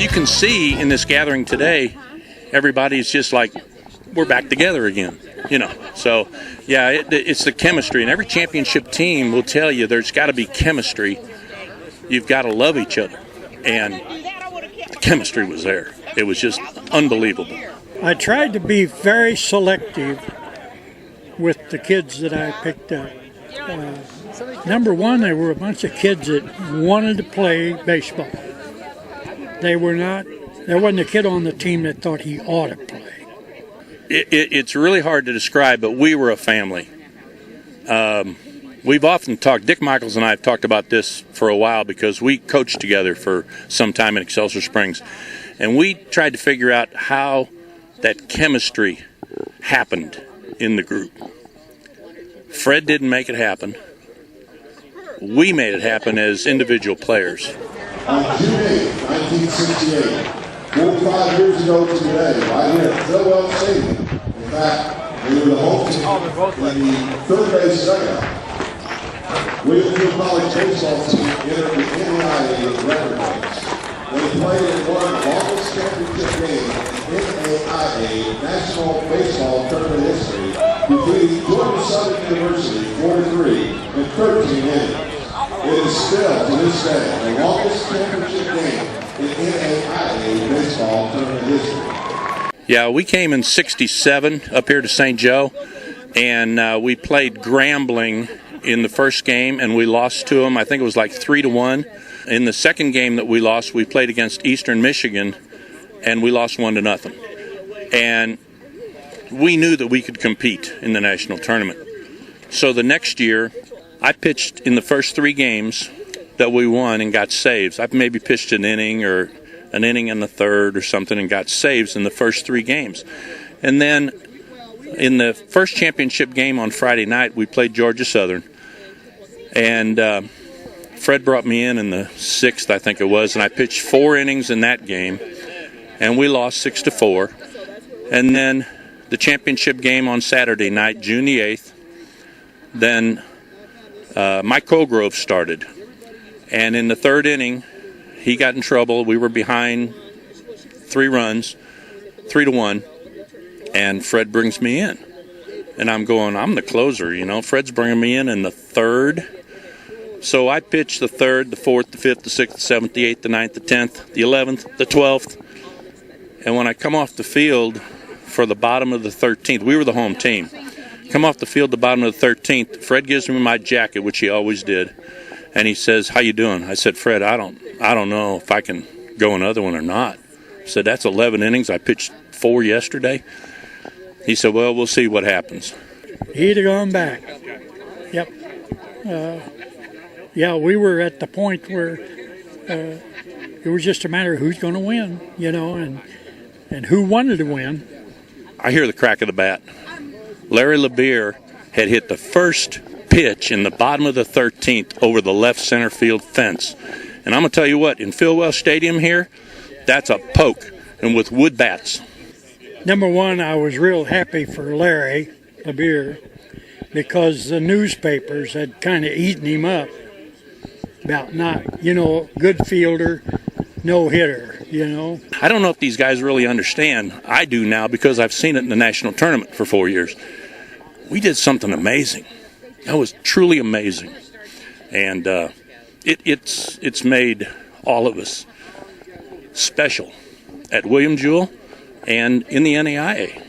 you can see in this gathering today, everybody's just like, we're back together again, So, yeah, it's the chemistry. And every championship team will tell you there's got to be chemistry. You've got to love each other. And the chemistry was there. It was just unbelievable. I tried to be very selective with the kids that I picked up. Number one, there were a bunch of kids that wanted to play baseball. There wasn't a kid on the team that thought he ought to play. It's really hard to describe, but we were a family. We've often talked, Dick Michaels and I have talked about this for a while because we coached together for some time in Excelsior Springs. And we tried to figure out how that chemistry happened in the group. Fred didn't make it happen. We made it happen as individual players. On June 8, 1968, 45 years ago today, right here at Philwell Stadium. In fact, we were the home team in the third base dugout. Williamsville College baseball team entered the NAIA record books. They played in one of the longest championship games in NAIA National Baseball Tournament history, defeating Georgia Southern University 4-3 in 13 innings. It is still, to this day, the longest championship game in NAIA baseball tournament history. Yeah, we came in '67 up here to St. Joe, and we played Grambling in the first game, and we lost to them. I think it was like 3-1. In the second game that we lost, we played against Eastern Michigan, and we lost 1-0. And we knew that we could compete in the national tournament. So the next year, I pitched in the first 3 games that we won and got saves. I maybe pitched an inning or an inning in the third or something and got saves in the first 3 games. And then in the first championship game on Friday night, we played Georgia Southern. And Fred brought me in the 6th, I think it was, and I pitched 4 innings in that game. And we lost 6-4. And then the championship game on Saturday night, June the 8th, then Mike Colgrove started. And in the 3rd inning, he got in trouble. We were behind 3 runs, 3-1, and Fred brings me in. And I'm going, I'm the closer, Fred's bringing me in the 3rd. So I pitched the 3rd, the 4th, the 5th, the 6th, the 7th, the 8th, the 9th, the 10th, the 11th, the 12th. And when I come off the field for the bottom of the 13th, we were the home team. Come off the field, the bottom of the 13th, Fred gives me my jacket, which he always did, and he says, "How you doing?" I said, "Fred, I don't know if I can go another one or not." I said, "That's 11 innings. I pitched 4 yesterday." He said, "Well, we'll see what happens." He'd have gone back. Yep. Yeah, we were at the point where it was just a matter of who's going to win, and who wanted to win. I hear the crack of the bat. Larry LeBeer had hit the first pitch in the bottom of the 13th over the left center field fence. And I'm going to tell you what, in Philwell Stadium here, that's a poke, and with wood bats. Number one, I was real happy for Larry LeBeer because the newspapers had kind of eaten him up about not, good fielder, no hitter, I don't know if these guys really understand. I do now because I've seen it in the national tournament for 4 years. We did something amazing. That was truly amazing. And it's made all of us special at William Jewell and in the NAIA.